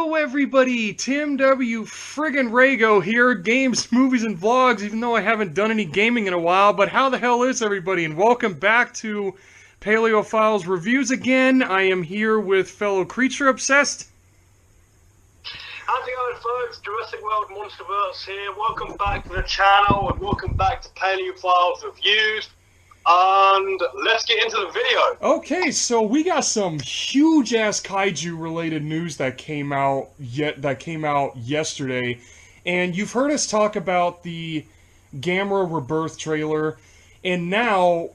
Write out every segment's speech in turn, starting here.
Hello everybody, Tim W. Friggin' Rago here, games, movies, and vlogs, even though I haven't done any gaming in a while, but how the hell is everybody, and welcome back to Paleo Files Reviews again. I am here with fellow Creature Obsessed. How's it going, folks? Jurassic World MonsterVerse here. Welcome back to the channel, and welcome back to Paleo Files Reviews. And let's get into the video. Okay, so we got some huge-ass kaiju-related news that came out yesterday, and you've heard us talk about the Gamera Rebirth trailer, and now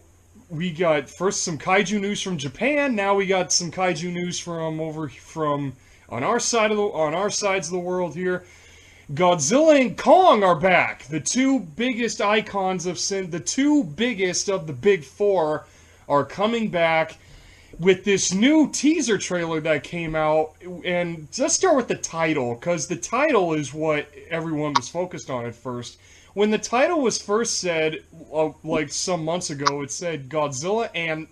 we got first some kaiju news from Japan. Now we got some kaiju news from on our sides of the world here. Godzilla and Kong are back. The two biggest icons of sin, the two biggest of the big four, are coming back with this new teaser trailer that came out. And let's start with the title, because the title is what everyone was focused on at first. When the title was first said, like some months ago, it said Godzilla and...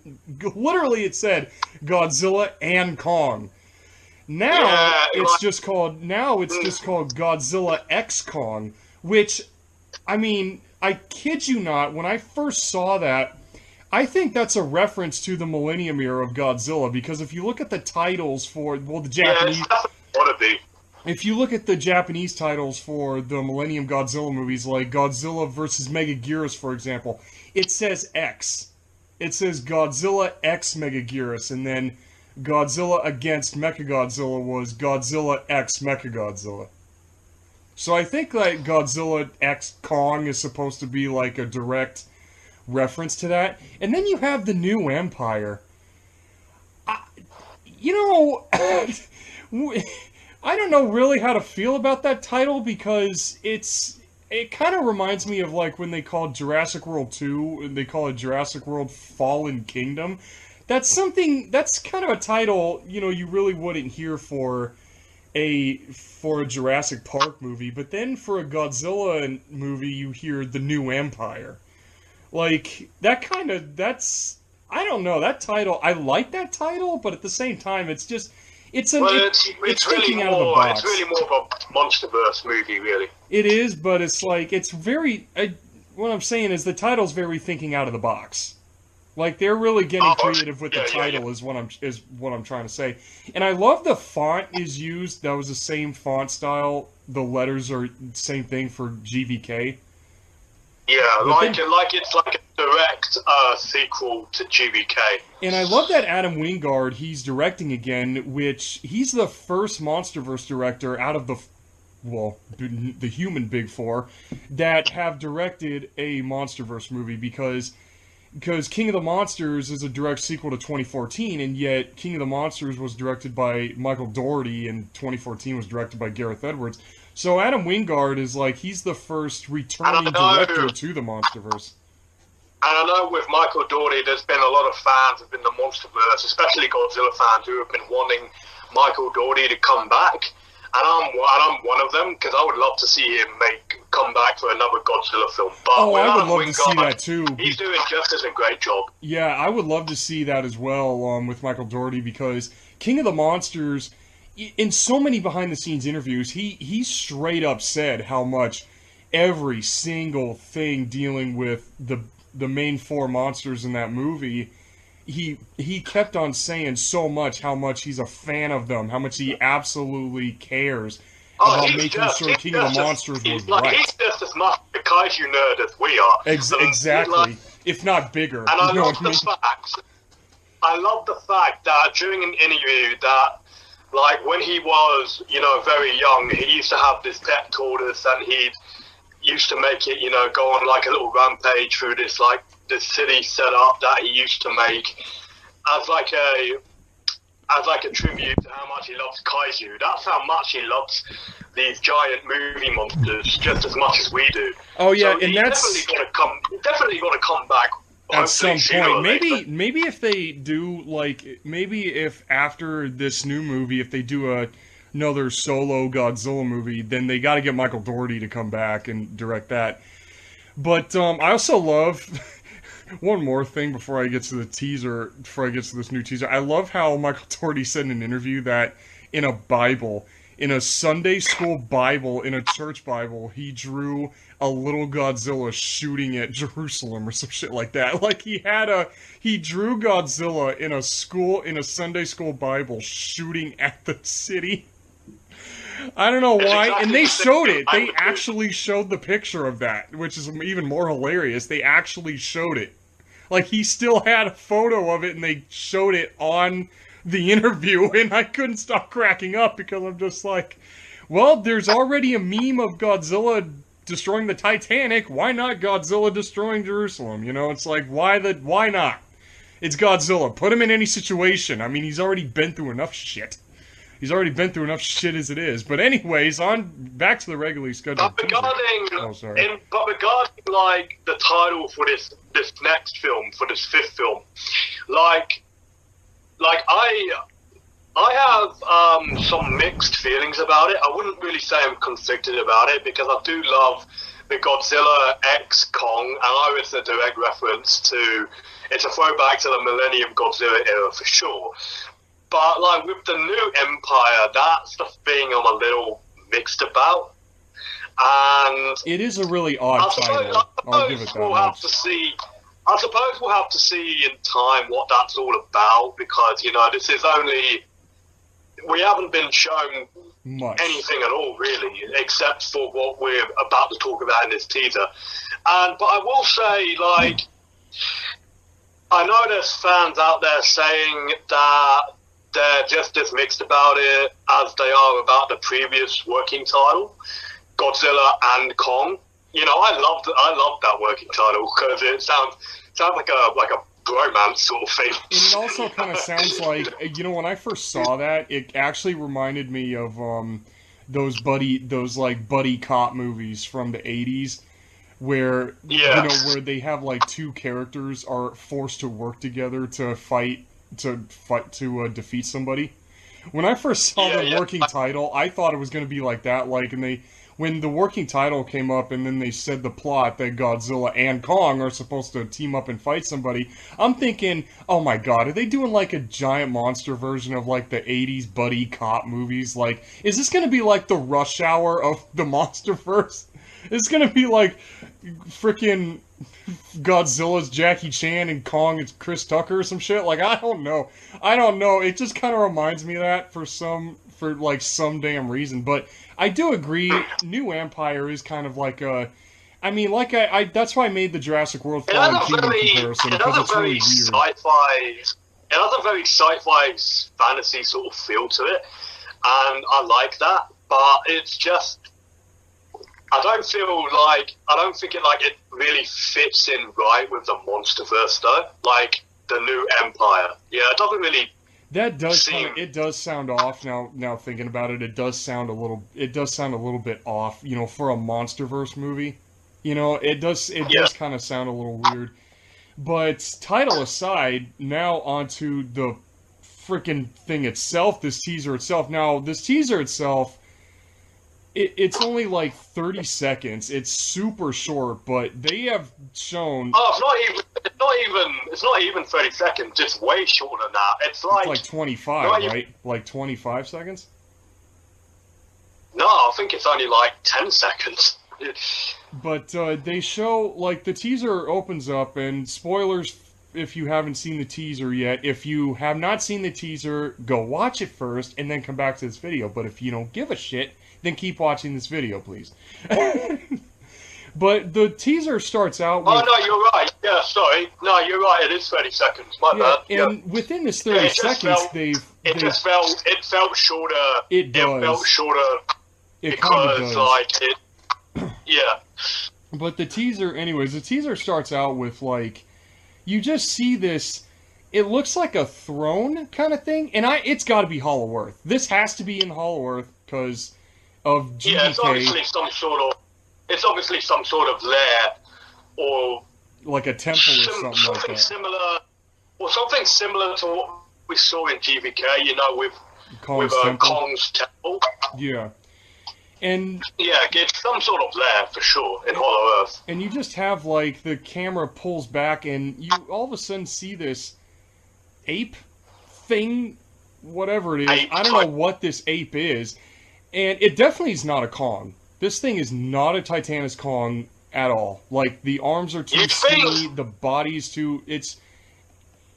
literally it said Godzilla and Kong. Now it's just called Godzilla X Kong, which, I mean, I kid you not, when I first saw that, I think that's a reference to the Millennium era of Godzilla, because if you look at the titles for, well, the Japanese... If you look at the Japanese titles for the Millennium Godzilla movies, like Godzilla vs. Megaguirus, for example, it says X. It says Godzilla X Megaguirus, and then Godzilla against Mechagodzilla was Godzilla X Mechagodzilla. So I think like Godzilla X Kong is supposed to be like a direct reference to that. And then you have the new Empire. I don't know really how to feel about that title, because it kind of reminds me of like when they called Jurassic World 2, and they call it Jurassic World Fallen Kingdom. That's kind of a title, you really wouldn't hear for a Jurassic Park movie, but then for a Godzilla movie, you hear the new Empire. Like, I don't know, that title, I like that title, but at the same time, it's thinking out of the box. It's really more of a MonsterVerse movie, really. It is, but it's like, what I'm saying is the title's very thinking out of the box. Like, they're really getting creative with the title. Is what I'm trying to say. And I love the font is used. That was the same font style. The letters are the same thing for GVK. Yeah, it's like a direct sequel to GVK. And I love that Adam Wingard, he's directing again, which he's the first MonsterVerse director out of the human Big Four that have directed a MonsterVerse movie, because King of the Monsters is a direct sequel to 2014, and yet King of the Monsters was directed by Michael Dougherty, and 2014 was directed by Gareth Edwards. So Adam Wingard is like, he's the first returning director to the MonsterVerse. And I know with Michael Dougherty, there's been a lot of fans within the MonsterVerse, especially Godzilla fans, who have been wanting Michael Dougherty to come back. And I'm one of them, because I would love to see him come back for another Godzilla film. But I would love to see that too. He's doing just as a great job. Yeah, I would love to see that as well with Michael Dougherty, because King of the Monsters, in so many behind-the-scenes interviews, he straight up said how much every single thing dealing with the main four monsters in that movie, he kept on saying so much how much he's a fan of them, how much he absolutely cares about making sure King of the Monsters was right. He's just as much a kaiju nerd as we are. Exactly, if not bigger. And I love the fact that during an interview that, like, when he was, very young, he used to have this pet tortoise, and he used to make it, go on like a little rampage through this city setup that he used to make as like a tribute to how much he loves kaiju. That's how much he loves these giant movie monsters, just as much as we do. Oh yeah, so and that's definitely gonna come back at some point. Maybe if they do, like, maybe if after this new movie, if they do another solo Godzilla movie, then they got to get Michael Dougherty to come back and direct that. But I also love one more thing before I get to this new teaser. I love how Michael Dougherty said in an interview that in a Bible, in a Sunday school Bible, in a church Bible, he drew a little Godzilla shooting at Jerusalem or some shit like that. Like he drew Godzilla in a Sunday school Bible shooting at the city. I don't know why, exactly, and they showed it. They actually showed the picture of that, which is even more hilarious. They actually showed it. Like, he still had a photo of it, and they showed it on the interview, and I couldn't stop cracking up because I'm just like, well, there's already a meme of Godzilla destroying the Titanic. Why not Godzilla destroying Jerusalem? You know, it's like, why not? It's Godzilla. Put him in any situation. I mean, he's already been through enough shit. He's already been through enough shit as it is. But anyways, on back to the regularly scheduled. But regarding, regarding like the title for this next film, for this fifth film, like I have some mixed feelings about it. I wouldn't really say I'm conflicted about it because I do love the Godzilla X Kong, and I was a direct reference to. It's a throwback to the Millennium Godzilla era for sure. But, like, with the new Empire, that's the thing I'm a little mixed about. And it is a really odd title. I'll give it that much. I suppose we'll have to see in time what that's all about, because, you know, this is only... We haven't been shown anything at all, really, except for what we're about to talk about in this teaser. But I will say, like... I know there's fans out there saying that they're just as mixed about it as they are about the previous working title, Godzilla and Kong. You know, I loved that working title because it sounds like a bromance sort of thing. And it also kind of sounds like, you know, when I first saw that, it actually reminded me of those buddy cop movies from the 80s. Where you know, where they have like two characters are forced to work together to defeat somebody. When I first saw the working title, I thought it was going to be like that. Like, and when the working title came up, and then they said the plot that Godzilla and Kong are supposed to team up and fight somebody, I'm thinking, oh my god, are they doing like a giant monster version of like the 80s buddy cop movies? Like, is this going to be like the Rush Hour of the MonsterVerse? It's gonna be like freaking Godzilla's Jackie Chan and Kong is Chris Tucker or some shit. Like, I don't know. It just kind of reminds me of that for some damn reason. But I do agree. New Empire is kind of like a. I mean, like I that's why I made the Jurassic World Fallen Kingdom comparison, because it's really weird. It has a very sci-fi fantasy sort of feel to it, and I like that. But it's just. I don't think it really fits in right with the MonsterVerse though. Like the new Empire. Yeah, it doesn't really. That does it does sound off now thinking about it. It does sound a little bit off, you know, for a MonsterVerse movie. You know, it does kind of sound a little weird. But title aside, now onto the freaking thing itself, this teaser itself. Now, this teaser itself, it's only like 30 seconds. It's super short, but they have shown. Oh, it's not even 30 seconds. It's way shorter than that. It's like 25, right? Like 25 seconds? No, I think it's only like 10 seconds. But they show, like, the teaser opens up, and spoilers if you haven't seen the teaser yet. If you have not seen the teaser, go watch it first, and then come back to this video. But if you don't give a shit, then keep watching this video, please. But the teaser starts out with... Oh, no, you're right. Yeah, sorry. No, you're right. It is 30 seconds. My bad. And within this 30 seconds, it felt shorter. It does. It felt shorter it because, like, it... Yeah. But the teaser starts out with, like... You just see this... It looks like a throne kind of thing. And it's got to be Hollow Earth. This has to be in Hollow Earth because of GDK. Yeah, it's obviously some sort of lair, or like a temple or something like that. Something similar to what we saw in GVK, you know, with Kong's temple. Yeah. And yeah, it's some sort of lair for sure in Hollow Earth. And you just have, like, the camera pulls back and you all of a sudden see this ape thing, whatever it is. I don't know what this ape is. And it definitely is not a Kong. This thing is not a Titanus Kong at all. Like, the arms are too skinny, the body's too...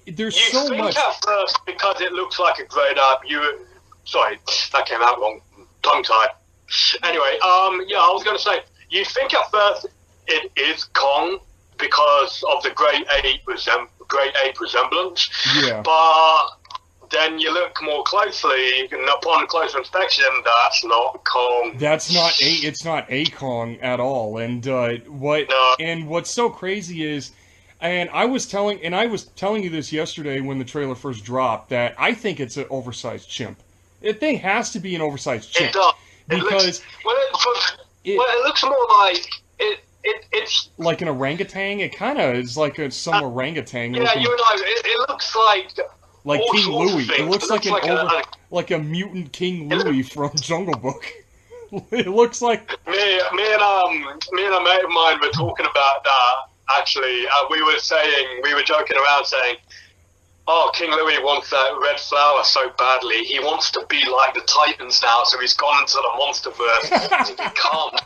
There's so much... You think at first, because it looks like a grade up, sorry, that came out wrong. Tongue-tied. Anyway, yeah, I was going to say, you think at first it is Kong because of the Great Ape resemblance. Yeah. But then you look more closely, and upon closer inspection, that's not Kong. It's not a Kong at all. And what's so crazy is, and I was telling you this yesterday when the trailer first dropped, that I think it's an oversized chimp. The thing has to be an oversized chimp. It does. Because it looks more like it's like an orangutan. It kind of is like some orangutan. Yeah, looking, it looks like King Louie. It looks like a mutant King Louie from Jungle Book. It looks like me and a mate of mine were talking about that. Actually, we were joking around saying, "Oh, King Louie wants that red flower so badly. He wants to be like the Titans now, so he's gone into the MonsterVerse to become."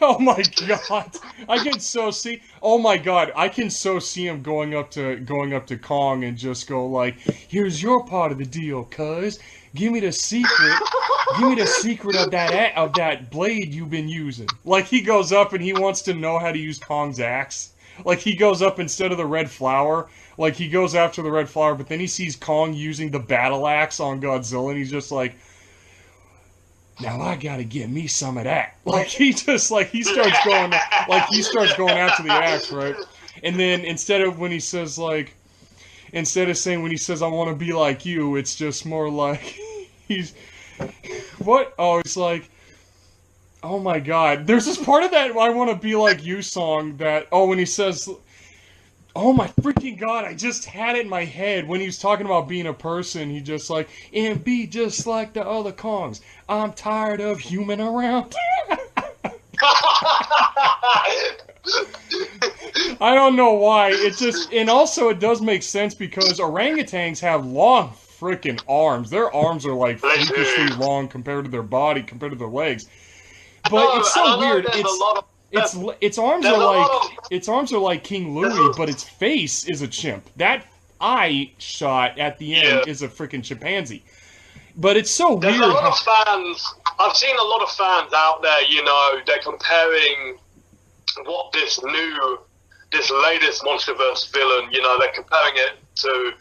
Oh my god! I can so see. Oh my god! I can so see him going up to Kong and just go like, "Here's your part of the deal, cuz. Give me the secret. Give me the secret of that blade you've been using." Like, he goes up and he wants to know how to use Kong's axe. Like, he goes up instead of the red flower. Like, he goes after the red flower, but then he sees Kong using the battle axe on Godzilla, and he's just like, "Now I gotta get me some of that." Like, he starts going after the axe, right? And then instead of when he says, "I want to be like you," it's just more like, what? Oh, it's like, oh my god. There's this part of that "I want to be like you" song that, when he says, oh my freaking god, I just had it in my head when he was talking about being a person. He just like, "And be just like the other Kongs. I'm tired of human around." I don't know why. It just, and also it does make sense because orangutans have long freaking arms. Their arms are like freakishly long compared to their body, compared to their legs. But it's so weird. Its arms are like King Louie, but its face is a chimp. That eye shot at the end is a freaking chimpanzee. But it's so weird. There's a lot of fans. I've seen a lot of fans out there. They're comparing what this latest MonsterVerse villain. They're comparing it to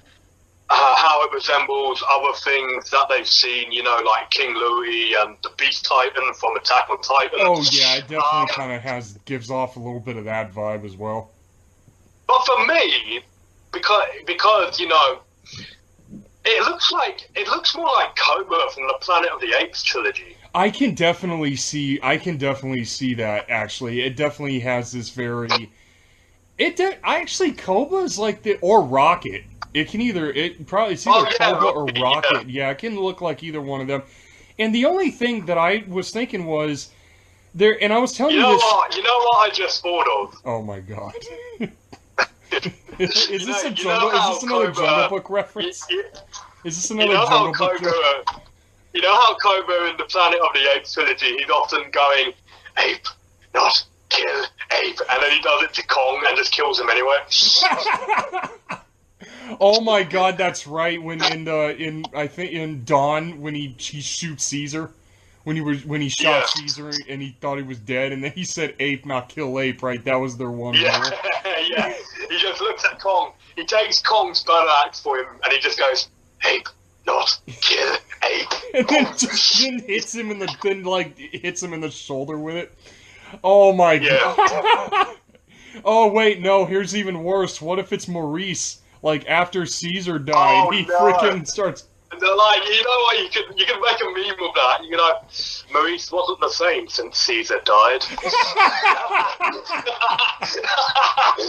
how it resembles other things that they've seen, like King Louie and the Beast Titan from Attack on Titan. Oh yeah, it definitely kind of gives off a little bit of that vibe as well. But for me, because it looks more like Cobra from the Planet of the Apes trilogy. I can definitely see that. Actually, it definitely has this very. Cobra's like or Rocket. It's either Cobra or Rocket. Yeah, it can look like either one of them. And the only thing that I was thinking was there, and I was telling you this. You know what I just thought of? Oh my god. Is this another Jungle Book reference? Is this another Jungle Book reference? You know how Cobra in the Planet of the Apes trilogy, he's often going, "Ape, not kill ape," and then he does it to Kong and just kills him anyway. Oh my god, that's right. When in Dawn, when he shoots Caesar, when he shot Caesar and he thought he was dead, and then he said "ape, not kill ape." Right, that was their one rule. Yeah. He just looks at Kong. He takes Kong's battle axe for him, and he just goes, "Ape, not kill ape." And then hits him in the shoulder with it. Oh my god. Oh wait, no. Here's even worse. What if it's Maurice? Like, after Caesar died, freaking starts. They're like, you know what? You can make a meme of that. Maurice wasn't the same since Caesar died.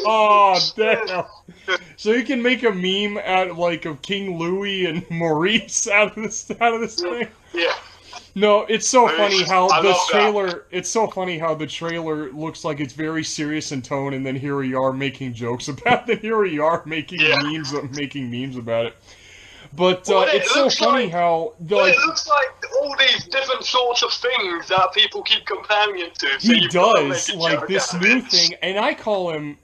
Oh damn! So you can make a meme of King Louie and Maurice out of this thing. Yeah. No, it's so funny how the trailer. It's so funny how the trailer looks like it's very serious in tone, and then here we are making jokes about it. Here we are making memes about it. But Well, it it's so looks funny like- how Well, it looks like all these different sorts of things that people keep comparing it to. So he you've got to does make a like joke this out of new it. thing, and I call him.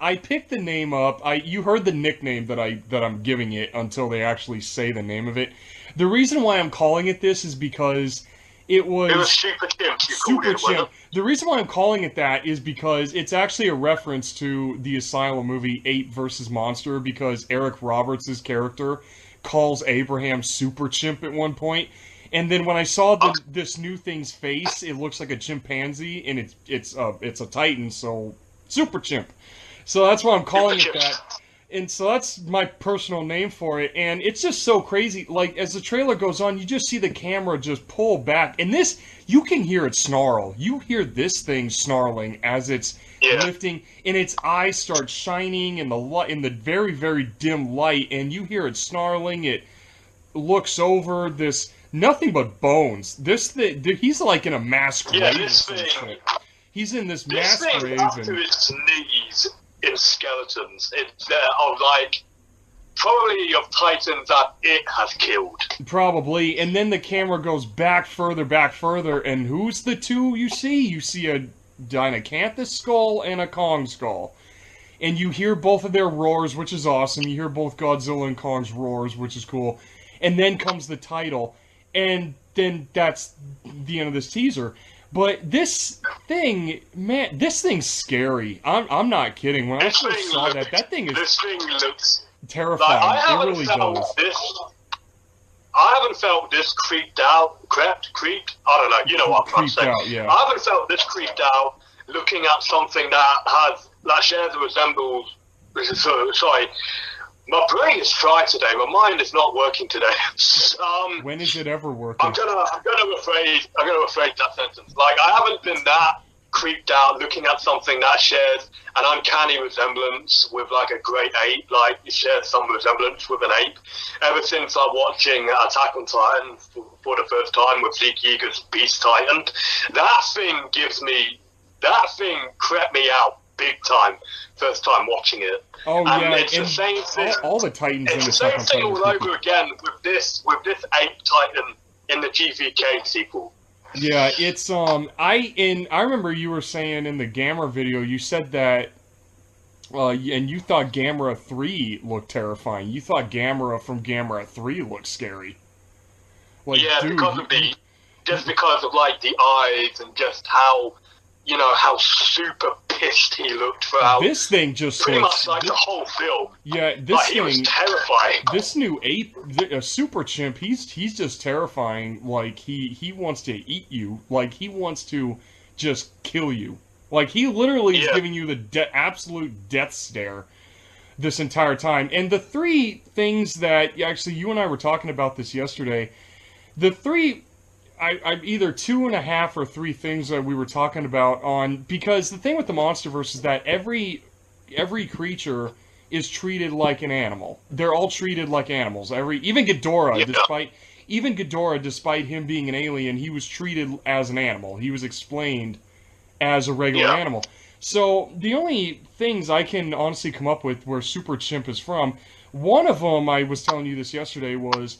I picked the name up. You heard the nickname that I'm giving it until they actually say the name of it. The reason why I'm calling it this is because it was It was Super Chimp. You called Super it, wasn't Chimp. The reason why I'm calling it that is because it's actually a reference to the Asylum movie Ape versus Monster, because Eric Roberts' character calls Abraham Super Chimp at one point. And then when I saw this new thing's face, it looks like a chimpanzee, and it's a titan, so Super Chimp. So that's why I'm calling it that. And so that's my personal name for it, and it's just so crazy. Like, as the trailer goes on, you just see the camera just pull back, and this, you can hear it snarl. You hear this thing snarling as it's lifting, and its eyes start shining in the very, very dim light, and you hear it snarling. It looks over this, nothing but bones. This thing, he's like in a mass grave. Yeah, or this some thing. shit. He's in this This mass thing grave, up to and its knees in skeletons. It's of like probably of titans that it has killed. probably, and then the camera goes back further, and who's the two you see? You see a Dinocanthus skull and a Kong skull. And you hear both of their roars, which is awesome. You hear both Godzilla and Kong's roars, which is cool. And then comes the title, and then that's the end of this teaser. But this thing, man, this thing's scary. I'm not kidding. When I This first thing saw looks- that thing is This thing looks terrifying. like I It haven't really felt does. this. I haven't felt this creeped out, creeped. I don't know. You know what I'm trying to Creeped say. out, yeah. I haven't felt this creeped out looking at something that shares a resembles. Sorry, my brain is fried today. My mind is not working today. When is it ever working? I'm gonna rephrase that sentence. Like, I haven't been that creeped out looking at something that shares an uncanny resemblance with like a great ape. Like, it shares some resemblance with an ape. Ever since I'm watching Attack on Titan for the first time with Zeke Yeager's Beast Titan, that thing crept me out big time. First time watching it. Oh And yeah, it's the same thing. all the Titans in It's the the same second thing Titan all sequel. over again with this ape titan in the GVK sequel. Yeah, it's I remember you were saying in the Gamera video, you said that and you thought Gamera 3 looked terrifying. You thought Gamera from Gamera 3 looked scary. Like, Yeah, dude, because of like the eyes and just how super pissed he looked throughout. this thing just pretty looks, much like the whole film. yeah, this Like, he was thing, terrifying. this new ape, a super chimp, he's just terrifying. Like, he wants to eat you. Like, he wants to just kill you. Like, he literally is giving you the absolute death stare this entire time. And the three things that, actually, you and I were talking about this yesterday, the three, I either 2.5 or 3 things that we were talking about on, because the thing with the MonsterVerse is that every creature is treated like an animal. They're all treated like animals. Even Ghidorah, despite him being an alien, he was treated as an animal. He was explained as a regular animal. So the only things I can honestly come up with where Super Chimp is from, one of them, I was telling you this yesterday, was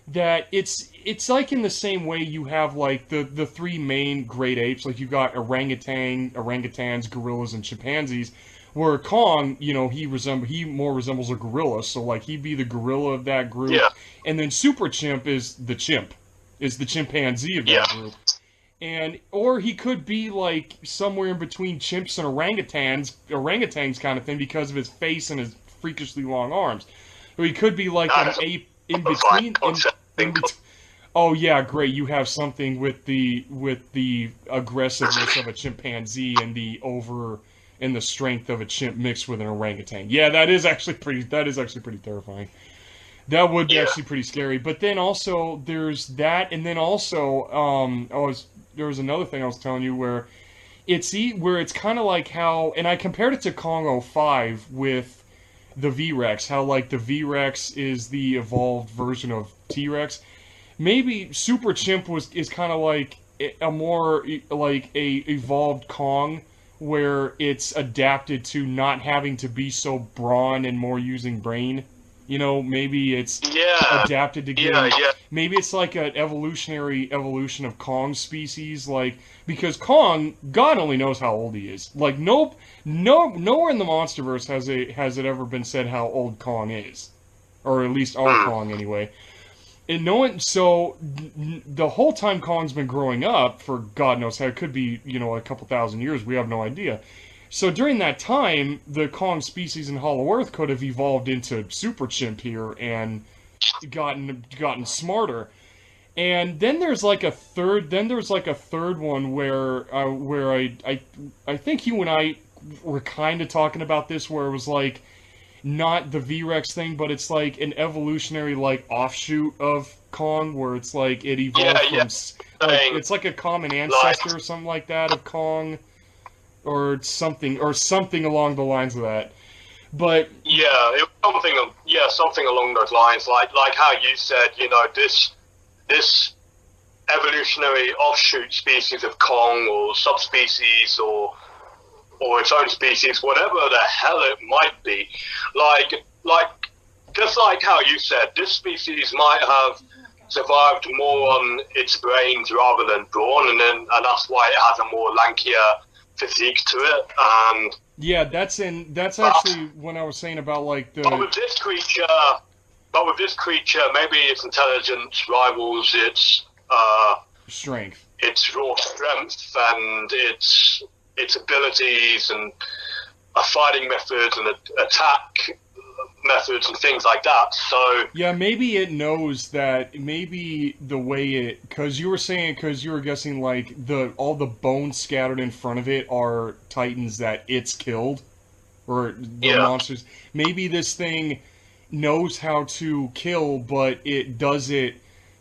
that it's like in the same way you have like the 3 main great apes, like you got orangutans, gorillas, and chimpanzees, where Kong, he more resembles a gorilla, so like he'd be the gorilla of that group, and then Super Chimp is the chimpanzee of that group. Or he could be like somewhere in between chimps and orangutans kind of thing, because of his face and his freakishly long arms. Or he could be like an ape in between. Oh yeah, great! You have something with the aggressiveness of a chimpanzee and the strength of a chimp mixed with an orangutan. Yeah, that is actually pretty terrifying. That would be actually pretty scary. But then also there's that, and then also there was another thing I was telling you where it's kind of like how, and I compared it to Kong 05 with the V-Rex, how like the V-Rex is the evolved version of T-Rex. Maybe Super Chimp is kind of like a more like a evolved Kong, where it's adapted to not having to be so brawn and more using brain. You know, maybe it's Yeah, adapted to yeah, getting. yeah. Maybe it's like an evolutionary evolution of Kong's species, like because Kong, God only knows how old he is. Like, nope, nowhere in the MonsterVerse has it ever been said how old Kong is, or at least our Hmm. Kong anyway. And no one, so the whole time Kong's been growing up, for God knows how, it could be, you know, a couple thousand years, we have no idea. So during that time, the Kong species in Hollow Earth could have evolved into Super Chimp here and gotten smarter. And then there's like a third. Then there's like a third one where I think you and I were kind of talking about this, where it was like not the V-Rex thing, but it's like an evolutionary like offshoot of Kong, where it's like it Yeah, evolved from yeah. like Saying, it's like a common like, ancestor or something like that of Kong, or something along the lines of that. But yeah, something along those lines. Like how you said, you know, this evolutionary offshoot species of Kong or subspecies or its own species, whatever the hell it might be, like just like how you said, this species might have survived more on its brains rather than brawn, and that's why it has a more lankier physique to it. And yeah, that's actually when I was saying about like but the with this creature, maybe its intelligence rivals strength. its raw strength and its abilities and fighting methods and attack methods and things like that. So Yeah, maybe it knows that. Maybe the way it, because you were saying, because you were guessing like the all the bones scattered in front of it are titans that it's killed, or the yeah, monsters. Maybe this thing knows how to kill, but it does it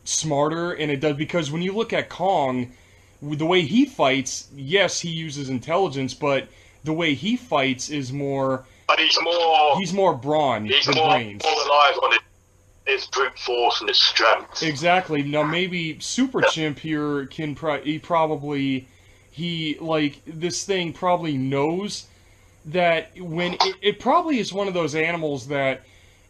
smarter, and it does because when you look at Kong, the way he fights, yes, he uses intelligence, but the way he fights is more. but He's more brawn than brains. more reliant on his brute force and his strength. Exactly. Now maybe Super Chimp here can he like this thing probably knows that when it probably is one of those animals that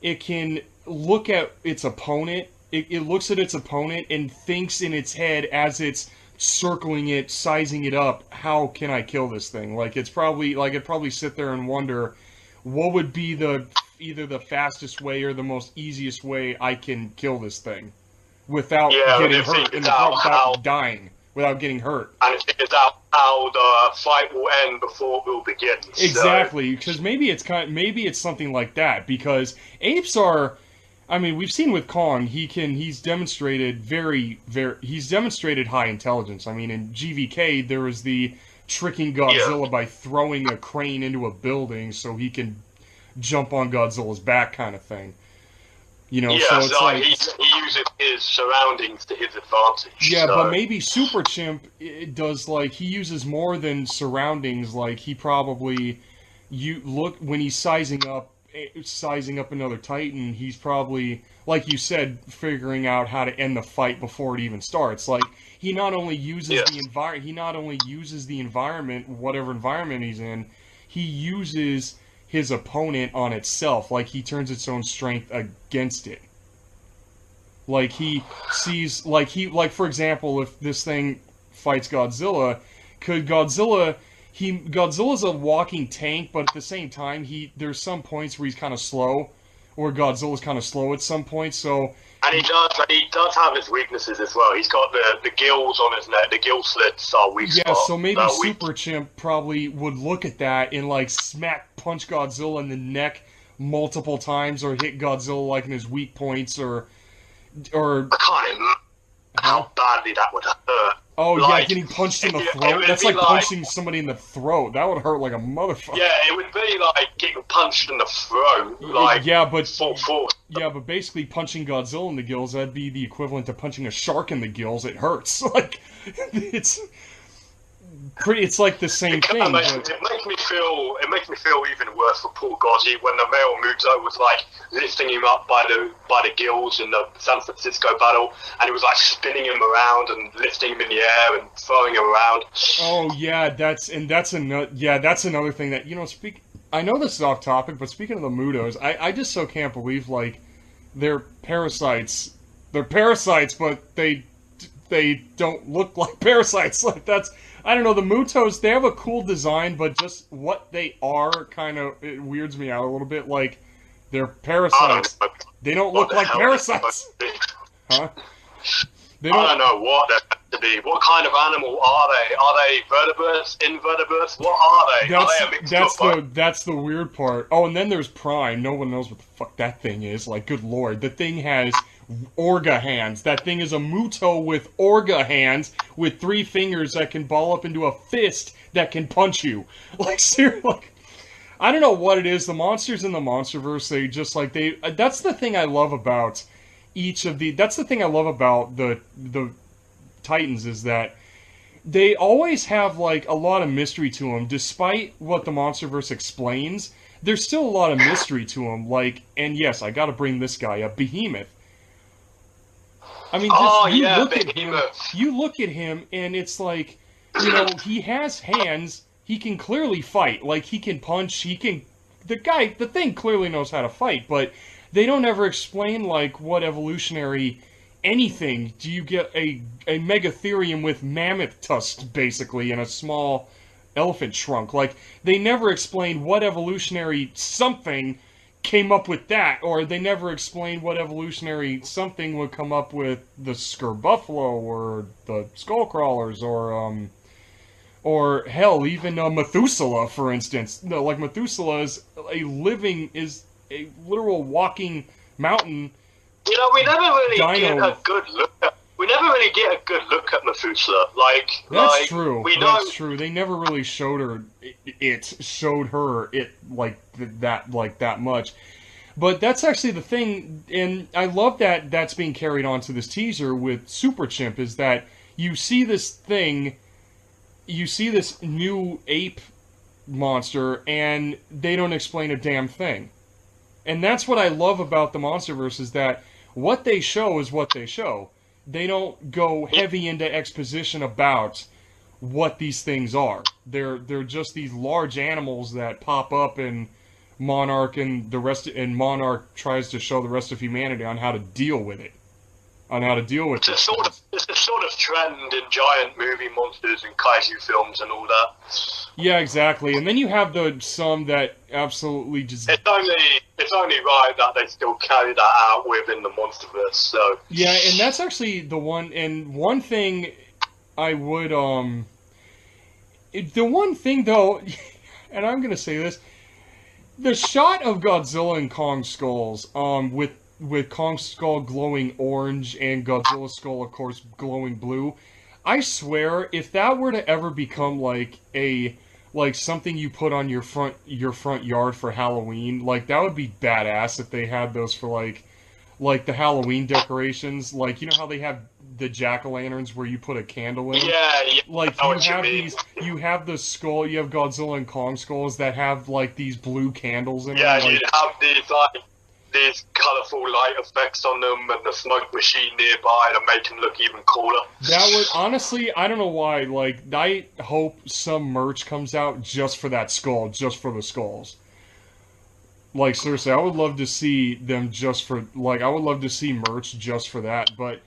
it can look at its opponent. It looks at its opponent and thinks in its head as it's circling it, sizing it up. How can I kill this thing? Like it's probably like it probably sit there and wonder what would be either the fastest way or the most easiest way I can kill this thing without getting hurt without dying, without getting hurt. And it figures out how the fight will end before it will begin. Exactly, because maybe it's something like that. Because apes are, I mean, we've seen with Kong, he's demonstrated he's demonstrated high intelligence. I mean, in GVK there was the tricking Godzilla by throwing a crane into a building so he can jump on Godzilla's back kind of thing. You know, Yeah, so it's like he uses his surroundings to his advantage. yeah, so. but maybe Super Chimp does like he uses more than surroundings. Like he probably you look when he's sizing up another Titan. He's probably like you said, figuring out how to end the fight before it even starts. Like he not only uses the environment, whatever environment he's in, he uses his opponent on itself. Like he turns its own strength against it. Like he sees, like for example, if this thing fights Godzilla, could Godzilla's a walking tank, but at the same time, there's some points where he's kind of slow, or Godzilla's kind of slow at some points. So And he does have his weaknesses as well. He's got the gills on his neck. The gill slits are weak yeah, spot. so maybe Super Chimp probably would look at that and like punch Godzilla in the neck multiple times, or hit Godzilla like in his weak points, or I can't imagine how badly that would hurt. oh like, yeah, getting punched in the it throat. would That's be like punching somebody in the throat. That would hurt like a motherfucker. Yeah, it would be like getting punched in the throat. Like yeah, but full force. yeah, but basically punching Godzilla in the gills, that'd be the equivalent to punching a shark in the gills. It hurts. Like it's like the same thing. It makes me feel even worse for poor Gozzy when the male Muto was like lifting him up by the gills in the San Francisco battle, and he was like spinning him around and lifting him in the air and throwing him around. Oh yeah, that's another thing that I know this is off topic, but speaking of the Mutos, I just so can't believe like They're parasites. They're parasites, but they don't look like parasites. Like that's I don't know. The Mutos, they have a cool design, but just what they are kind of it weirds me out a little bit. Like they're parasites. They don't look like parasites. Huh? I don't know what they're meant to be. What kind of animal are they? Are they vertebrates, invertebrates? What are they? That's the weird part. Oh, and then there's Prime. No one knows what the fuck that thing is. Like, good lord, the thing has Orga hands. That thing is a Muto with Orga hands with 3 fingers that can ball up into a fist that can punch you. Like, seriously. Like, I don't know what it is. The monsters in the MonsterVerse, they just like that's the thing I love about that's the thing I love about the Titans is that they always have like a lot of mystery to them, despite what the MonsterVerse explains. There's still a lot of mystery to them. Like, and yes, I got to bring this guy up, Behemoth. I mean, you look at him, and it's like, you know, he has hands. He can clearly fight. Like, he can punch. The thing clearly knows how to fight, but they don't ever explain, like, what evolutionary anything. Do you get a Megatherium with mammoth tusks, basically, and a small elephant trunk? Like, they never explain what evolutionary something came up with that, or they never explain what evolutionary something would come up with the Skurbuffalo, or the Skullcrawlers, or hell, even Methuselah, for instance. No, like, Methuselah is a literal walking mountain. You know, we never really get a good look at Methuselah. That's true. That's true. They never really showed her that much. But that's actually the thing, and I love that that's being carried on to this teaser with Super Chimp, is that you see this new ape monster, and they don't explain a damn thing. And that's what I love about the MonsterVerse, is that what they show is what they show. They don't go heavy into exposition about what these things are. They're just these large animals that pop up in Monarch, and Monarch tries to show the rest of humanity on how to deal with it. It's a sort of trend in giant movie monsters and kaiju films and all that. Yeah, exactly. And then you have some that absolutely just... It's only right that they still carry that out within the MonsterVerse, so... Yeah, and that's actually the one... And one thing I would, the one thing, though... And I'm gonna say this... The shot of Godzilla and Kong skulls, with Kong's skull glowing orange and Godzilla's skull, of course, glowing blue. I swear, if that were to ever become like something you put on your front yard for Halloween, like that would be badass if they had those for like the Halloween decorations. Like, you know how they have the jack-o'-lanterns where you put a candle in? Yeah. Like, you have the skull, you have Godzilla and Kong skulls that have like these blue candles in them. Yeah, you have these colourful light effects on them, and the smoke machine nearby to make them look even cooler. That would, honestly, I don't know why, like, I hope some merch comes out just for that skull, just for the skulls. Like, seriously, I would love to see them I would love to see merch just for that, but,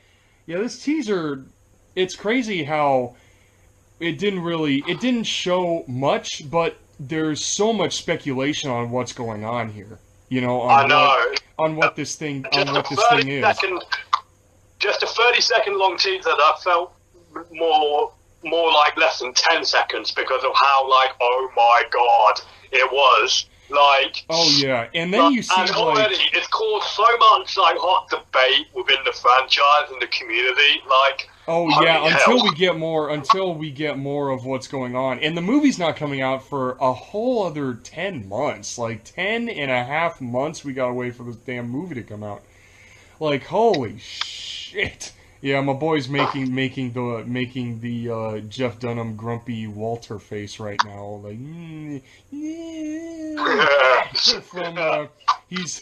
yeah, this teaser, it's crazy how it didn't show much, but there's so much speculation on what's going on here. You know, on what this thing is. Just a 30-second long teaser that felt more like less than 10 seconds because of how, like, oh my god, it was. Like, oh yeah, and then you see, and already it's caused so much like hot debate within the franchise and the community. Like, oh yeah, until we get more of what's going on, and the movie's not coming out for a whole other 10 months, like 10 and a half months. We gotta wait for this damn movie to come out. Like, holy shit! Yeah, my boy's making the Jeff Dunham grumpy Walter face right now. Like, he's.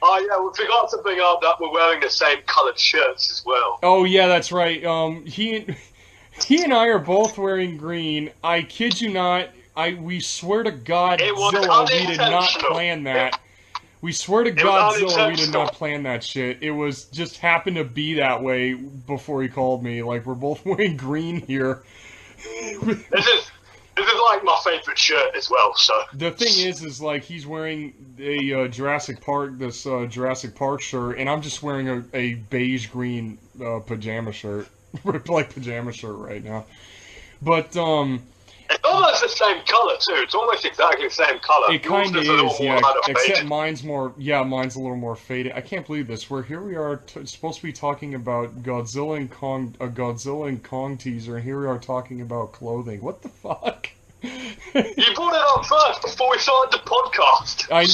Oh yeah, we forgot to bring up that we're wearing the same coloured shirts as well. Oh yeah, that's right. He and I are both wearing green. I kid you not. We swear to God, Zilla, we did not plan that. We swear to was Godzilla, we did unintentional. not plan that shit. It was just happened to be that way before he called me. Like, we're both wearing green here. This is like my favorite shirt as well. So The thing is like, he's wearing a Jurassic Park shirt, and I'm just wearing a beige green pajama shirt, like pajama shirt right now. But it's almost the same color too. It's almost exactly the same color. it kind of Yours a little is, more yeah. kind of Except faded. mine's a little more faded. I can't believe this. Here we are, supposed to be talking about Godzilla and Kong, a Godzilla and Kong teaser, and here we are talking about clothing. What the fuck? You brought it up first before we started the podcast. I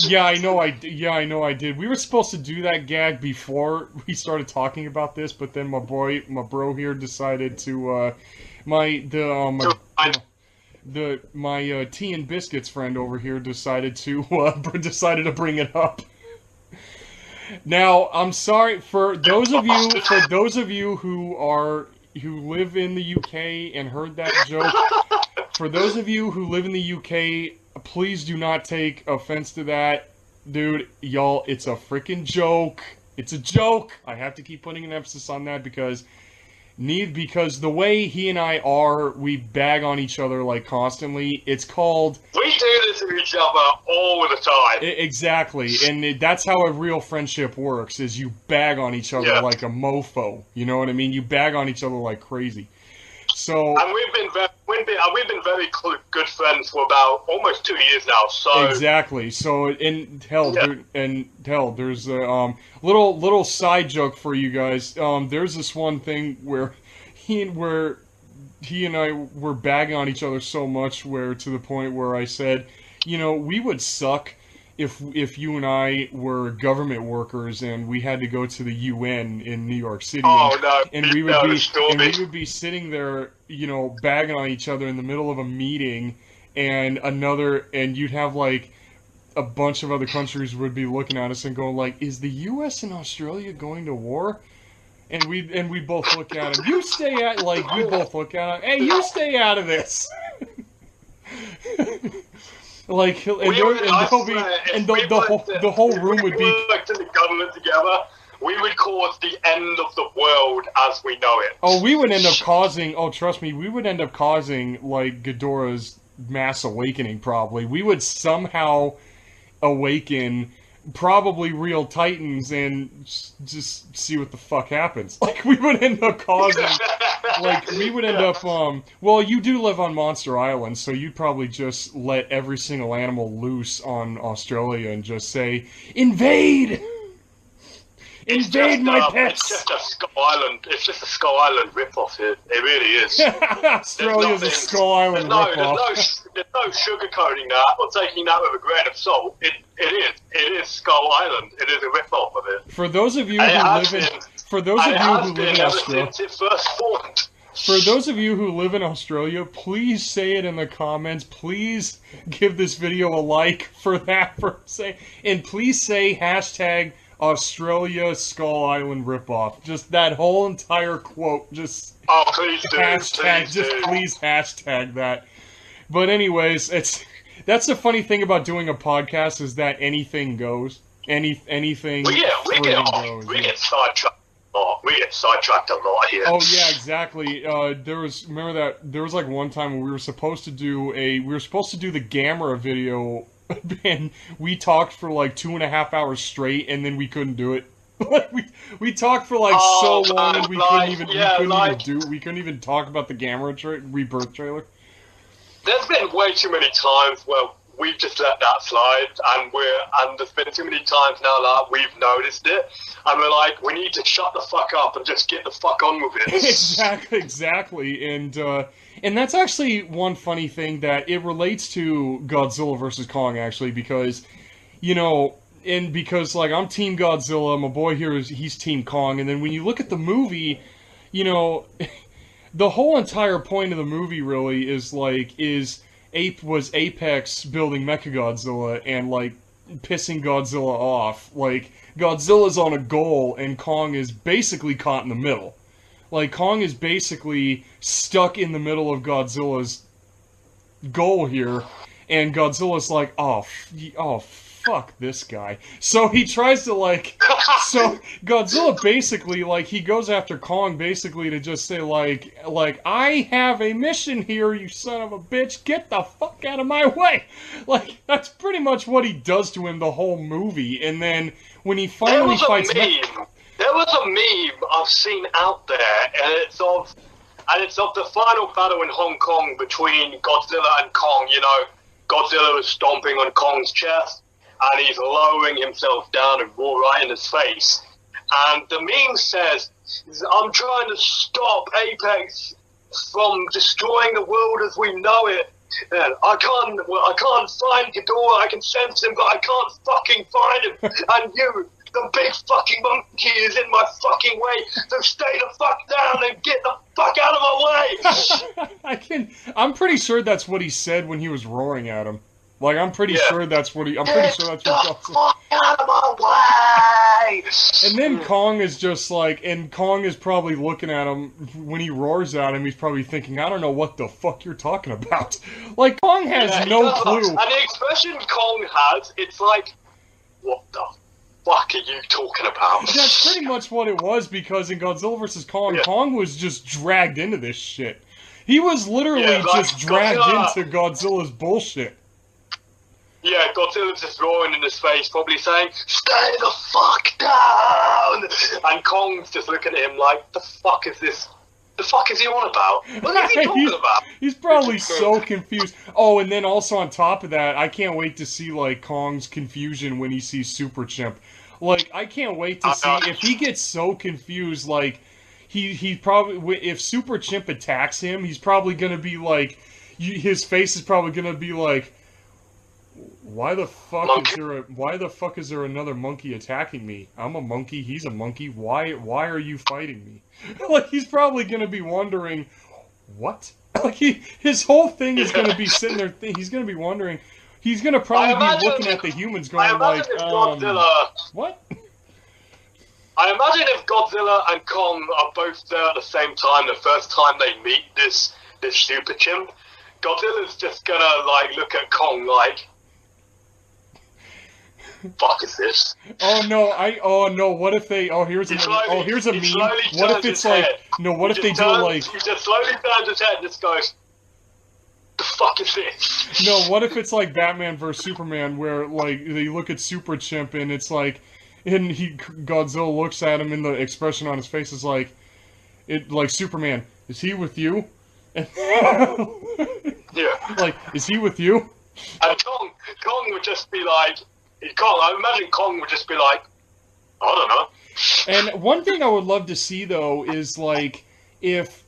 know I did. We were supposed to do that gag before we started talking about this, but then my bro here decided to my tea and biscuits friend over here decided to bring it up. Now, I'm sorry for those of you who live in the UK and heard that joke. For those of you who live in the UK, please do not take offense to that. Dude, y'all, it's a freaking joke. It's a joke. I have to keep putting an emphasis on that because the way he and I are, we bag on each other like constantly. It's called... We do this to each other all the time. Exactly, and that's how a real friendship works, is you bag on each other like a mofo. You know what I mean? You bag on each other like crazy. So... And we've been very good friends for about almost 2 years now. So exactly. So there's a little side joke for you guys. There's this one thing where he and I were bagging on each other so much, where to the point where I said, you know, we would suck if you and I were government workers and we had to go to the UN in New York City, and we would be sitting there, you know, bagging on each other in the middle of a meeting, and you'd have like a bunch of other countries would be looking at us and going like, is the US and Australia going to war? And we both look at him. We both look at him. Hey, you stay out of this. Like, the whole room would be... If we worked in the government together, we would cause the end of the world as we know it. Oh, we would end up causing... Oh, trust me, we would end up causing, like, Ghidorah's mass awakening, probably. We would somehow awaken probably real titans and just see what the fuck happens. Like, we would end up causing... well, you do live on Monster Island, so you'd probably just let every single animal loose on Australia and just say, invade! Invade my pets! It's just a Skull Island. It's just a Skull Island ripoff. It really is. Australia's a Skull Island ripoff. There's no sugarcoating that or taking that with a grain of salt. It is Skull Island. It is a ripoff of it. For those of you who live in Australia, since it first formed. For those of you who live in Australia, please say it in the comments. Please give this video a like for that, and please say hashtag Australia Skull Island ripoff. Just that whole entire quote. Just please do. Please hashtag that. But anyways, that's the funny thing about doing a podcast, is that anything goes. Anything. We get sidetracked. We get sidetracked a lot here. Oh yeah, exactly. There was like one time when we were supposed to do the Gamera video, and we talked for like 2.5 hours straight, and then we couldn't do it. we talked for like so long, and we couldn't even talk about the Gamera Rebirth trailer. There's been way too many times where we've just let that slide, and there's been too many times now that we've noticed it, and we're like, we need to shut the fuck up and just get the fuck on with it. Exactly, and that's actually one funny thing that it relates to Godzilla versus Kong, actually, because, you know, because like I'm Team Godzilla, my boy here he's Team Kong, and then when you look at the movie, you know, the whole entire point of the movie really is Apex building Mechagodzilla and, like, pissing Godzilla off. Like, Godzilla's on a goal, and Kong is basically caught in the middle. Like, Kong is basically stuck in the middle of Godzilla's goal here, and Godzilla's like, oh fuck this guy. So he tries to, like... So Godzilla basically, like, he goes after Kong basically to just say, like, I have a mission here, you son of a bitch. Get the fuck out of my way. Like, that's pretty much what he does to him the whole movie. And then when he finally fights... There was a meme I've seen out there, and it's of the final battle in Hong Kong between Godzilla and Kong. You know, Godzilla is stomping on Kong's chest, and he's lowering himself down and roar right in his face. And the meme says, "I'm trying to stop Apex from destroying the world as we know it. And I can't find Ghidorah. I can sense him, but I can't fucking find him. And you, the big fucking monkey, is in my fucking way. So stay the fuck down and get the fuck out of my way." I'm pretty sure that's what he said when he was roaring at him. Like, I'm pretty sure that's what he... I'm pretty sure that's what he said. Get the fuck out of my way! And then Kong is just like... And Kong is probably looking at him... When he roars at him, he's probably thinking, I don't know what the fuck you're talking about. Like, Kong has no clue. And the expression Kong has, it's like, what the fuck are you talking about? That's pretty much what it was, because in Godzilla vs. Kong, Kong was just dragged into this shit. He was literally just dragged into Godzilla's bullshit. Yeah, Godzilla's just roaring in his face, probably saying, "Stay the fuck down!" And Kong's just looking at him like, the fuck is this? The fuck is he on about? What is he talking about? He's probably so confused. Oh, and then also on top of that, I can't wait to see, like, Kong's confusion when he sees Super Chimp. Like, I can't wait to see if he gets so confused, like, he probably, if Super Chimp attacks him, he's probably gonna be like, his face is probably gonna be like, why the fuck is there another monkey attacking me? I'm a monkey, he's a monkey, why are you fighting me? Like, he's probably gonna be wondering, what? Like, his whole thing is gonna be sitting there, he's gonna be wondering, he's gonna probably be looking at the humans going like, what? I imagine if Godzilla and Kong are both there at the same time, the first time they meet this super chimp, Godzilla's just gonna, like, look at Kong like, fuck is this? Oh no, what if they, here's a meme. What if it's like, no, what if they do like... He just slowly turns his head and just goes, the fuck is this? No, what if it's like Batman vs Superman, where, like, they look at Super Chimp and it's like, and Godzilla looks at him and the expression on his face is like, Superman, is he with you? And yeah. Like, is he with you? And Kong would just be like, I imagine Kong would just be like, I don't know. And one thing I would love to see, though, is, like, if,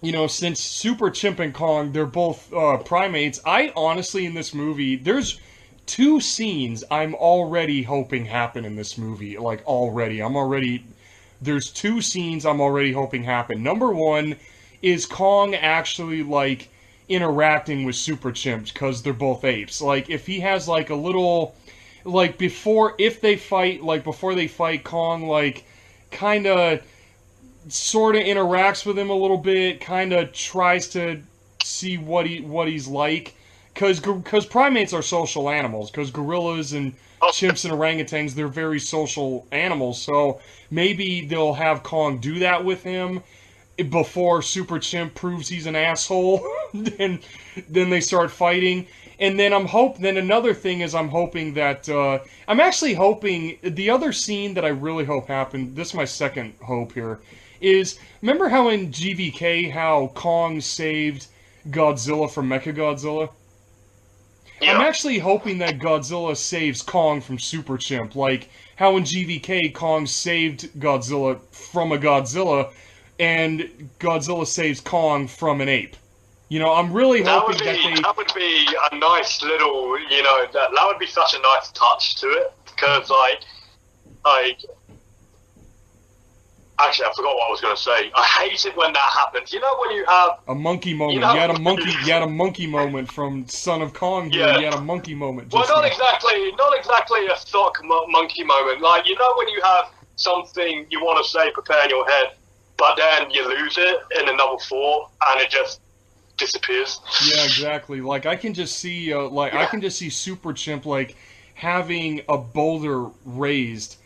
you know, since Super Chimp and Kong, they're both primates, I honestly, in this movie, there's 2 scenes I'm already hoping happen in this movie. Like, already. There's 2 scenes I'm already hoping happen. Number 1 is Kong actually, like, interacting with Super Chimps, because they're both apes. Like, if he has, like, a little... Like, before they fight, Kong, like, kinda, sorta interacts with him a little bit, kinda tries to see what he's like, cause primates are social animals, cause gorillas and chimps and orangutans, they're very social animals, so maybe they'll have Kong do that with him before Super Chimp proves he's an asshole, and then they start fighting. And then another thing is I'm hoping that, I'm actually hoping, the other scene that I really hope happened, this is my second hope here, is, remember how in GVK, how Kong saved Godzilla from Mechagodzilla? Yeah. I'm actually hoping that Godzilla saves Kong from Super Chimp, like how in GVK, Kong saved Godzilla from a Godzilla, and Godzilla saves Kong from an ape. You know, I'm really hoping that would be a nice little, you know, that would be such a nice touch to it, because, like, actually, I forgot what I was going to say. I hate it when that happens. You know when you have... A monkey moment. You had a monkey moment from Son of Kong here. Yeah. You had a monkey moment. Well, not exactly a stock monkey moment. Like, you know when you have something you want to say prepare in your head, but then you lose it in another thought, and it just disappears. Yeah, exactly. Like, I can just see, I can just see Super Chimp, like, having a boulder raised,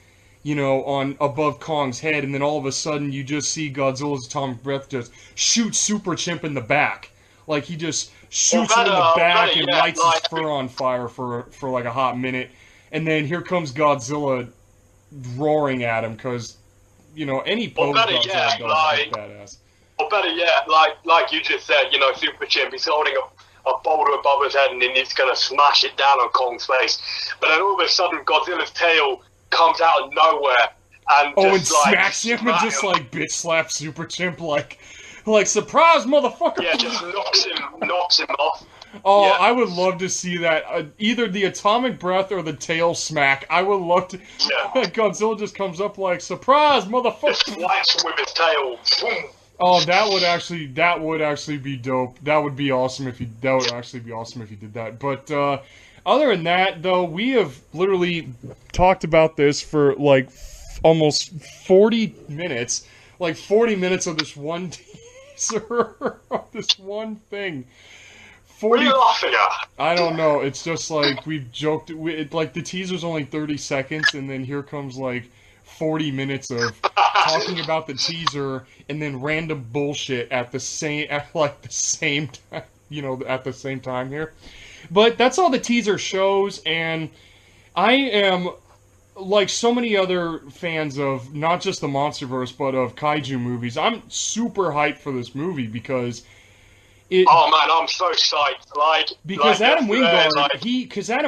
you know, on above Kong's head, and then all of a sudden you just see Godzilla's atomic breath just shoot Super Chimp in the back. Like, he just shoots him in the back and lights his fur on fire for like a hot minute. And then here comes Godzilla roaring at him, because, you know, any pose Godzilla does is badass. Or better yet, like you just said, you know, Super Chimp, he's holding a boulder above his head and then he's going to smash it down on Kong's face. But then all of a sudden, Godzilla's tail comes out of nowhere and smacks him and just, like, bitch slaps Super Chimp, like, surprise, motherfucker! Yeah, just knocks him off. Oh, yeah. I would love to see that. Either the atomic breath or the tail smack. I would love to. Yeah. Godzilla just comes up like, surprise, motherfucker! Just swipes him with his tail. Boom. Oh, that would actually be dope. That would be awesome if you. That would actually be awesome if you did that. But other than that, though, we have literally talked about this for like almost 40 minutes. Like 40 minutes of this one teaser of this one thing. 40. What are you laughing at? I don't know. It's just like we've joked. Like the teaser's only 30 seconds, and then here comes like 40 minutes of talking about the teaser, and then random bullshit at the same time, you know, at the same time here. But that's all the teaser shows, and I am, like so many other fans of not just the MonsterVerse, but of kaiju movies, I'm super hyped for this movie because oh man, I'm so psyched! Because Adam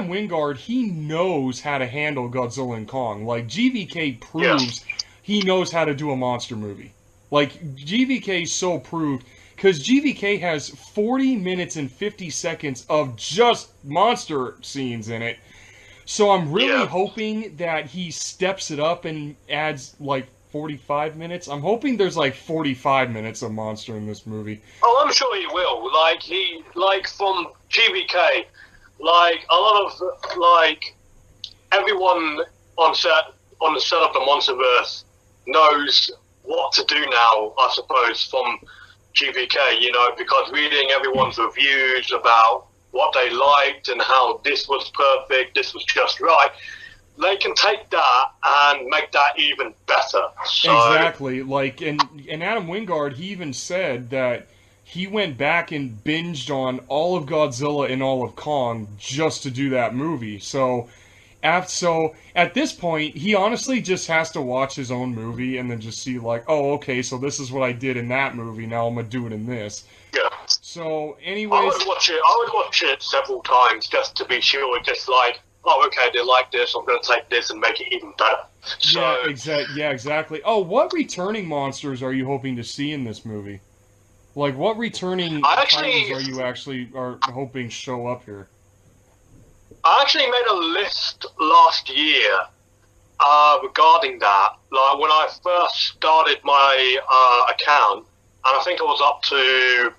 Wingard, he knows how to handle Godzilla and Kong. Like GVK proves he knows how to do a monster movie. Like GVK so proved, because GVK has 40 minutes and 50 seconds of just monster scenes in it. So I'm really hoping that he steps it up and adds like 45 minutes. I'm hoping there's like 45 minutes of monster in this movie. Oh, I'm sure he will. Like from GVK, like a lot of like everyone on the set of the MonsterVerse knows what to do now, I suppose, from GVK, you know, because reading everyone's reviews about what they liked and how this was perfect, this was just right, they can take that and make that even better. So, exactly. Like, and Adam Wingard, he even said that he went back and binged on all of Godzilla and all of Kong just to do that movie. So at this point, he honestly just has to watch his own movie and then just see like, oh, okay, so this is what I did in that movie. Now I'm gonna do it in this. Yeah. So, anyways, I would watch it several times just to be sure. Just like, oh, okay, they like this. I'm gonna take this and make it even better. So, yeah, exactly. Oh, what returning monsters are you hoping to see in this movie? Like, what returning titans are you actually hoping show up here? I actually made a list last year regarding that. Like when I first started my account, and I think I was up to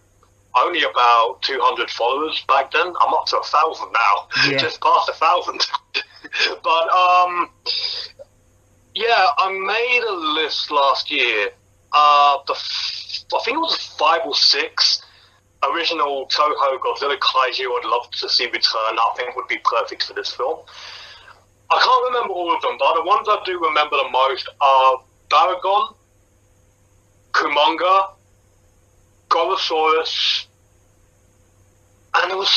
only about 200 followers back then. I'm up to 1,000 now, just past 1,000. But yeah, I made a list last year. I think it was 5 or 6 original Toho Godzilla kaiju I'd love to see return. I think would be perfect for this film. I can't remember all of them, but the ones I do remember the most are Baragon, Kumonga, Gorosaurus, and there was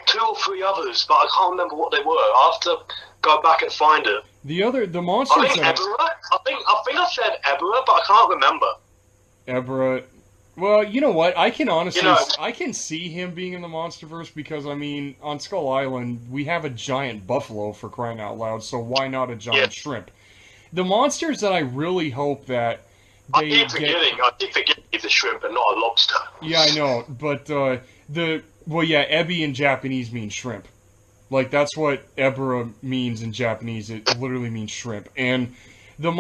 2 or 3 others, but I can't remember what they were. I'll have to go back and find it. The monsters. I think Ebera. I think I said Ebera, but I can't remember. Ebera. Well, you know what? I can honestly, I can see him being in the MonsterVerse because, I mean, on Skull Island, we have a giant buffalo for crying out loud, so why not a giant shrimp? The monsters that I really hope that they I keep forgetting it's a shrimp and not a lobster. Yeah, I know, but Ebi in Japanese means shrimp. Like, that's what Ebera means in Japanese. It literally means shrimp. And the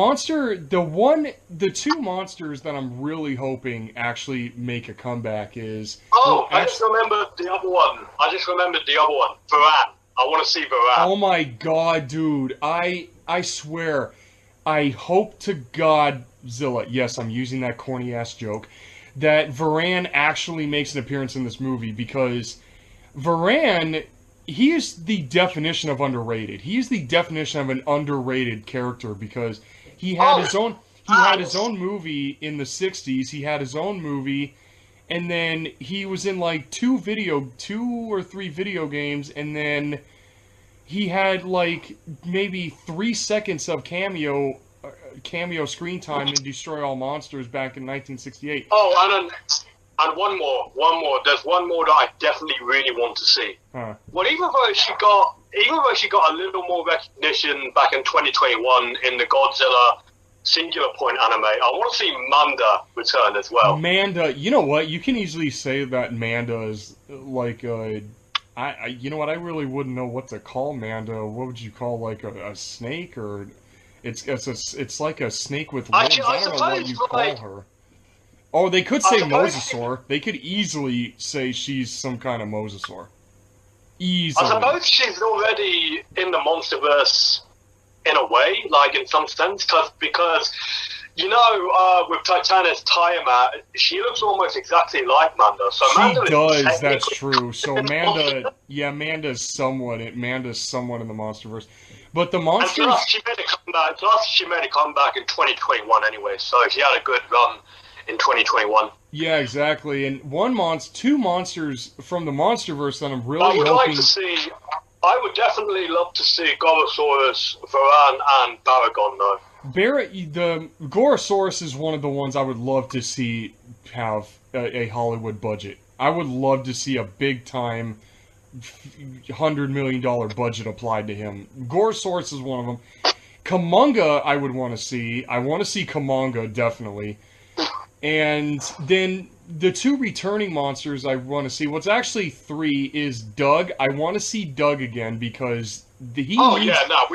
two monsters that I'm really hoping actually make a comeback is... I just remembered the other one. Varan. I want to see Varan. Oh my god, dude. I swear, I hope to Godzilla, yes, I'm using that corny-ass joke, that Varan actually makes an appearance in this movie, because Varan he is the definition of underrated. He is the definition of an underrated character because he had his own. He had his own movie in the '60s. He had his own movie, and then he was in like two or three video games, and then he had like maybe 3 seconds of cameo screen time in Destroy All Monsters back in 1968. Oh, and one more. There's one more that I definitely really want to see. Huh. Well, even though she got a little more recognition back in 2021 in the Godzilla Singular Point anime, I want to see Manda return as well. Manda, you know what? You can easily say that Manda is like you know what? I really wouldn't know what to call Manda. What would you call like a snake or? It's like a snake with limbs. I don't know what you call her. Oh, they could say mosasaur. They could easily say she's some kind of mosasaur. Easily. I suppose she's already in the MonsterVerse in a way, like in some sense, because you know, with Titana's Tiamat, she looks almost exactly like Manda. So she Manda does. That's true. So Manda, yeah, Manda's somewhat in the MonsterVerse. But the monsters. And plus, she made a comeback in 2021 anyway, so she had a good run in 2021. Yeah, exactly. And two monsters from the MonsterVerse that I'm really I would hoping. like to see. I would definitely love to see Gorosaurus, Varan, and Baragon though. The Gorosaurus is one of the ones I would love to see have a Hollywood budget. I would love to see a big time $100 million budget applied to him. Gorosaurus is one of them. Kamunga, I would want to see. I want to see Kamunga, definitely. And then the two returning monsters I want to see, what's actually 3, is Doug. I want to see Doug again because we need Doug.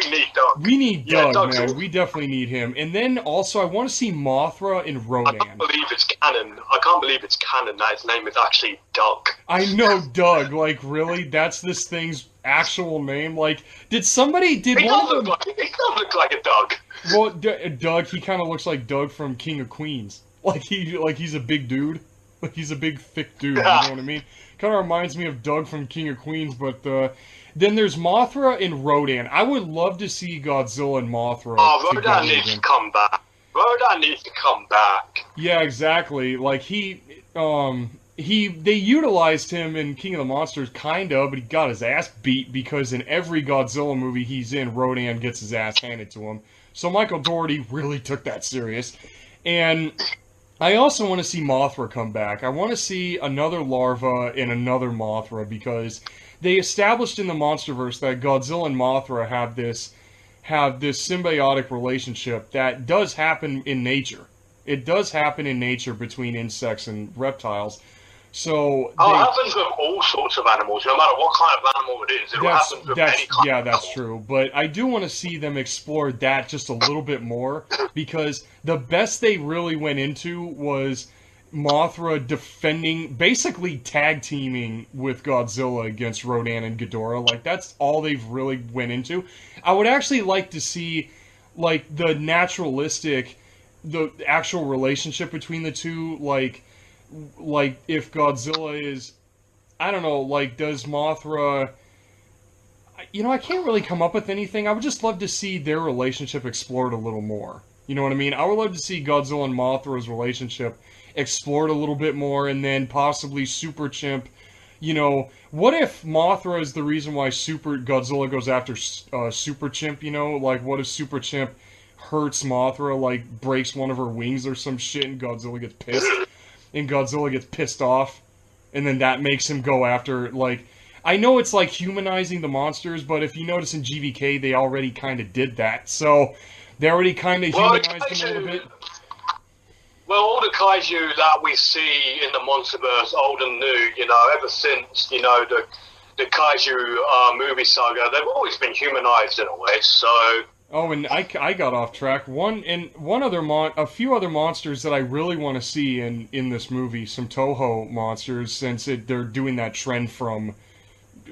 We need Doug, man. We definitely need him. And then also I want to see Mothra and Rodan. I can't believe it's canon that his name is actually Doug. I know, Doug. Like, really? That's this thing's actual name? Like, he does look like a Doug. Well, Doug, he kind of looks like Doug from King of Queens. Like he's a big dude. Like he's a big, thick dude, you know what I mean? Kind of reminds me of Doug from King of Queens, but then there's Mothra and Rodan. I would love to see Godzilla and Mothra. Oh, Rodan needs to come back. Rodan needs to come back. Yeah, exactly. Like they utilized him in King of the Monsters, kinda, but he got his ass beat because in every Godzilla movie he's in, Rodan gets his ass handed to him. So Michael Dougherty really took that serious. And I also want to see Mothra come back. I want to see another larva and another Mothra because they established in the MonsterVerse that Godzilla and Mothra have this symbiotic relationship that does happen in nature. It does happen in nature between insects and reptiles. So it happens with all sorts of animals, no matter what kind of animal it is. It happens with any kind of that's animal. true. But I do want to see them explore that just a little bit more because the best they really went into was Mothra basically tag teaming with Godzilla against Rodan and Ghidorah. Like, that's all they've really went into. I would actually like to see, like, the actual relationship between the two, like if Godzilla is, I don't know, like does Mothra, I can't really come up with anything. I would just love to see their relationship explored a little more. You know what I mean? I would love to see Godzilla and Mothra's relationship explored a little bit more, and then possibly Super Chimp. What if Mothra is the reason why Godzilla goes after Super Chimp? Like what if Super Chimp hurts Mothra, like breaks one of her wings or some shit, and Godzilla gets pissed? And Godzilla gets pissed off, and then that makes him go after, like... I know it's, like, humanizing the monsters, but if you notice in GVK, they already kind of did that. So, they already kind of humanized them a little bit. Well, all the kaiju that we see in the MonsterVerse, old and new, ever since, the kaiju movie saga, they've always been humanized in a way, so... Oh, and I got off track. A few other monsters that I really want to see in this movie, some Toho monsters, since they're doing that trend from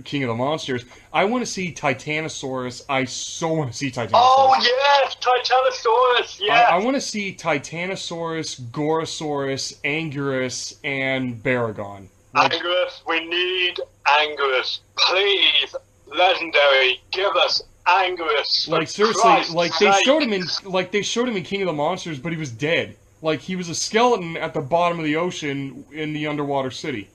King of the Monsters. I want to see Titanosaurus. I so want to see Titanosaurus. Oh, yes! Titanosaurus, yes! I want to see Titanosaurus, Gorosaurus, Anguirus, and Baragon. Anguirus, we need Anguirus. Please, legendary. Give us Anguirus. Like seriously, like they showed him in King of the Monsters, but he was dead. Like he was a skeleton at the bottom of the ocean in the underwater city.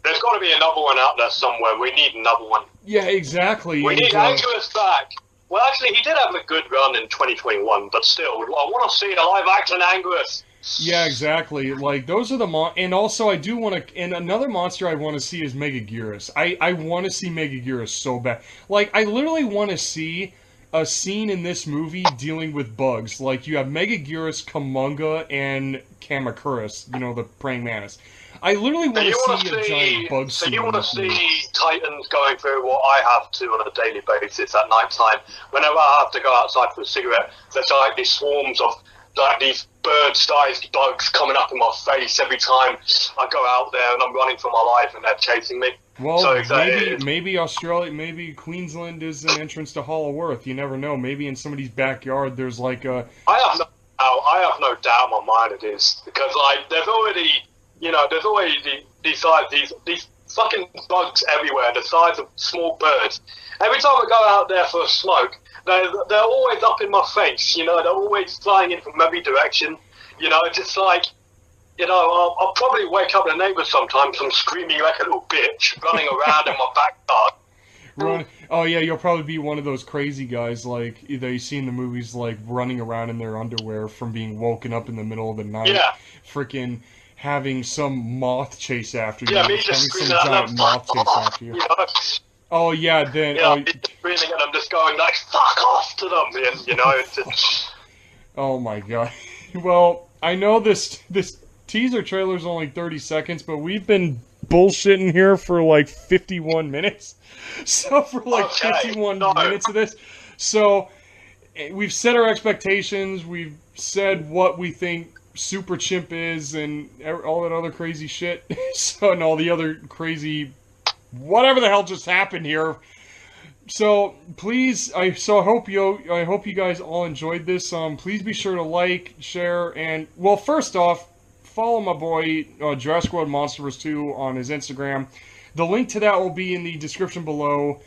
There's got to be another one out there somewhere. We need another one. Yeah, exactly. We need Anguirus back. Well, actually, he did have a good run in 2021, but still, I want to see a live-action Anguirus. Yeah, exactly. Like, those are the and also I do want to, and another monster I want to see is Megaguirus. I want to see Megaguirus so bad. Like, I literally want to see a scene in this movie dealing with bugs. Like, you have Megaguirus, Kamunga, and Kamacuras, you know, the praying mantis. I literally want to see a giant bug scene. So you want to see Titans going through what I have to on a daily basis at night time. Whenever I have to go outside for a cigarette, there's like these swarms of like these bird-sized bugs coming up in my face every time I go out there, and I'm running for my life, and they're chasing me. Well, so maybe Australia, maybe Queensland is an entrance to Hollow Earth. You never know. Maybe in somebody's backyard there's like a... I have no doubt in my mind it is, because like there's already, you know, there's already these fucking bugs everywhere, the size of small birds. Every time I go out there for a smoke, they're always up in my face, you know, they're always flying in from every direction, you know, it's just like, you know, I'll probably wake up the neighbours sometimes, I'm screaming like a little bitch, running around in my backyard. Oh yeah, you'll probably be one of those crazy guys like that you see in the movies, like running around in their underwear from being woken up in the middle of the night, freaking having some moth chase after you, having some giant moth chase after you. You know? Oh yeah, then screaming and I'm just going like "fuck off" to them, and you know. It's just... Oh my god. Well, I know this teaser trailer is only 30 seconds, but we've been bullshitting here for like 51 minutes. So for like 51 minutes of this, so we've set our expectations. We've said what we think Super Chimp is and all that other crazy shit. So and all the other crazy. Whatever the hell just happened here. So please, I hope you guys all enjoyed this. Please be sure to like, share, and well, first off, follow my boy Jurassic World MonsterVerse 2 on his Instagram. The link to that will be in the description below.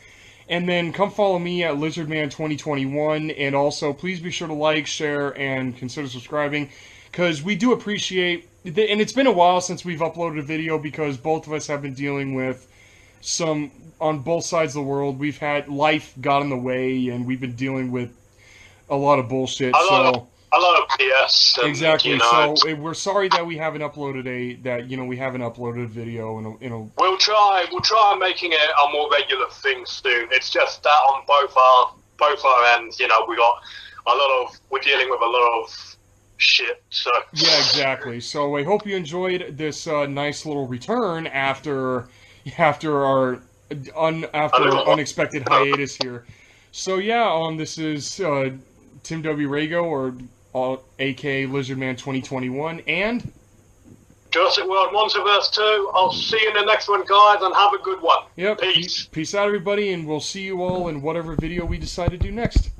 And then come follow me at LizardMan2021. And also, please be sure to like, share, and consider subscribing, because we do appreciate. And it's been a while since we've uploaded a video because both of us have been dealing with some on both sides of the world. We've had life got in the way, and we've been dealing with a lot of bullshit. A lot of BS. Exactly. You know, so we're sorry that we haven't uploaded a video in a. We'll try making it a more regular thing soon. It's just that on both our ends, you know, we're dealing with a lot of shit. So yeah, exactly. So I hope you enjoyed this nice little return after our unexpected hiatus here. So yeah, this is Tim W. Rago, or aka LizardMan2021, and Jurassic World MonsterVerse 2. I'll see you in the next one, guys, and have a good one. Yep. Peace. Peace out, everybody, and we'll see you all in whatever video we decide to do next.